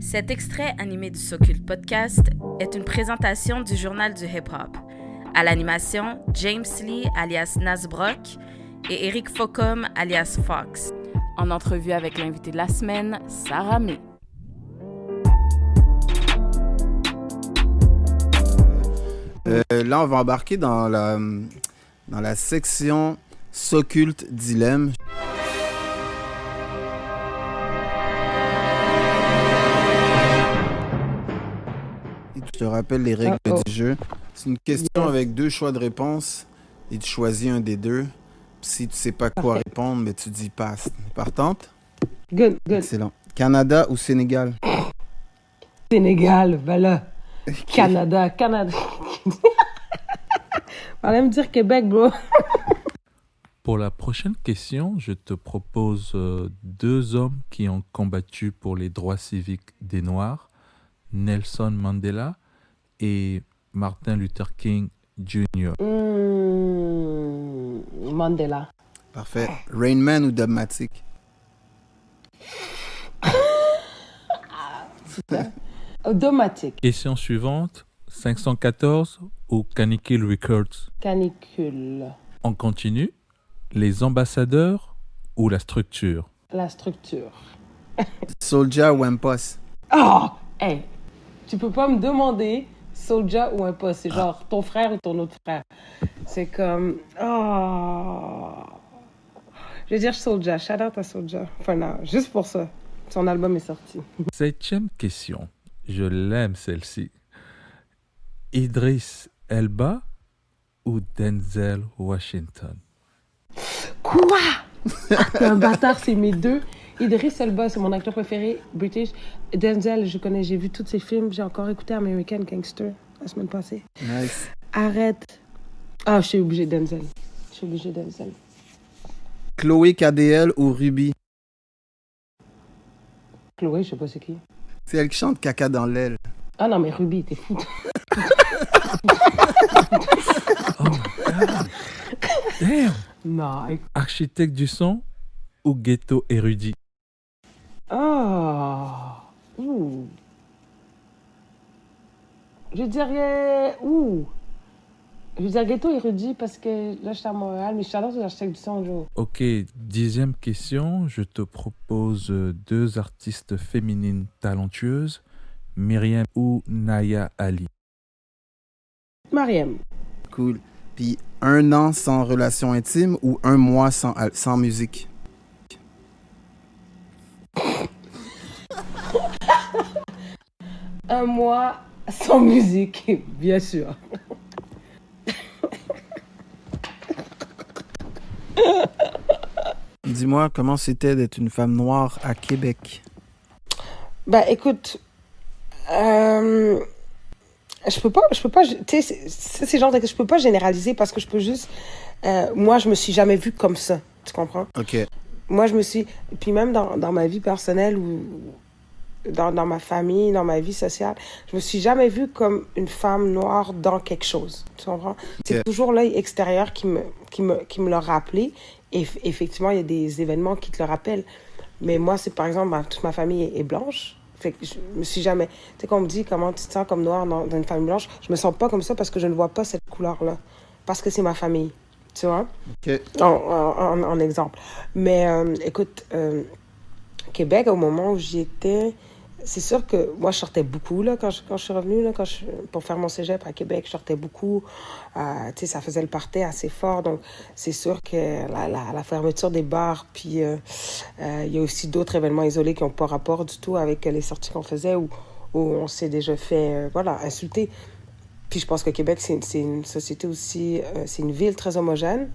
Cet extrait animé du Socult Podcast est une présentation du Journal du hip-hop. À l'animation, James Lee alias Nas Brock et Eric Faucom alias Fox. En entrevue avec l'invité de la semaine, Sarah May. Là, on va embarquer dans la section Socult Dilemme. Je te rappelle les règles du jeu. C'est une question avec deux choix de réponse et tu choisis un des deux. Si tu sais pas quoi répondre, mais tu dis passe. Partante? Good. Excellent. Canada ou Sénégal? Sénégal, voilà. Canada. Allez me dire Québec, bro. Pour la prochaine question, je te propose deux hommes qui ont combattu pour les droits civiques des Noirs, Nelson Mandela et Martin Luther King Jr. Mandela. Parfait. Rain Man ou Dubmatic? Automatique. Question suivante, 514 ou Canicule Records? Canicule. On continue. Les ambassadeurs ou la structure? La structure. Soulja ou Impost? Oh! Hey! Tu peux pas me demander Soulja ou Impost. C'est genre ton frère ou ton autre frère. C'est comme... Oh! Je vais dire Soulja. Shout out à Soulja. Enfin non, juste pour ça. Son album est sorti. 7e question. Je l'aime celle-ci. Idris Elba ou Denzel Washington? Quoi? Un bâtard, c'est mes deux. Idris Elba, c'est mon acteur préféré, British. Denzel, je connais, j'ai vu tous ses films. J'ai encore écouté American Gangster la semaine passée. Nice. Arrête. Ah, je suis obligée Denzel. Chloé KDL ou Ruby? Chloé, je sais pas c'est qui. C'est elle qui chante Caca dans l'aile. Ah non, mais Ruby, t'es fou. Oh, God. Damn. Non, écoute. Architecte du son ou ghetto érudit? Oh. Ouh. Je dirais... Ouh. Je veux dire ghetto érudit parce que là, je suis à Montréal, mais je suis allée aux architectes du son, Joe. Ok, 10e question. Je te propose deux artistes féminines talentueuses, Myriam ou Naya Ali. Mariam. Cool. Puis un an sans relation intime ou un mois sans musique? Un mois sans musique, bien sûr. Dis-moi, comment c'était d'être une femme noire à Québec? Bah, écoute, je peux pas, tu sais, c'est genre de, je peux pas généraliser parce que je peux juste, moi, je me suis jamais vue comme ça, tu comprends? OK. Moi, je me suis, puis même dans ma vie personnelle ou dans ma famille, dans ma vie sociale, je me suis jamais vue comme une femme noire dans quelque chose, tu comprends? C'est toujours l'œil extérieur qui me l'a rappelé, et effectivement, il y a des événements qui te le rappellent, mais moi, c'est par exemple, toute ma famille est blanche. Fait que je me suis jamais... Tu sais, quand on me dit comment tu te sens comme noire dans une famille blanche, je me sens pas comme ça parce que je ne vois pas cette couleur-là. Parce que c'est ma famille. Tu vois? OK. En exemple. Mais écoute, Québec, au moment où j'y étais, c'est sûr que moi, je sortais beaucoup là, quand je suis revenue, là, pour faire mon cégep à Québec, je sortais beaucoup. Tu sais, ça faisait le party assez fort. Donc, c'est sûr que la fermeture des bars, puis il y a aussi d'autres événements isolés qui n'ont pas rapport du tout avec les sorties qu'on faisait où on s'est déjà fait insulter. Puis je pense que Québec, c'est une société aussi, c'est une ville très homogène.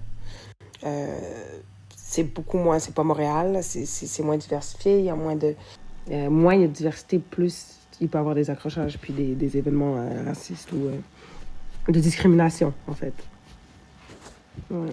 C'est beaucoup moins, c'est pas Montréal, c'est moins diversifié, il y a moins de... moins il y a de diversité, plus il peut y avoir des accrochages puis des événements racistes ou de discrimination, en fait. Ouais.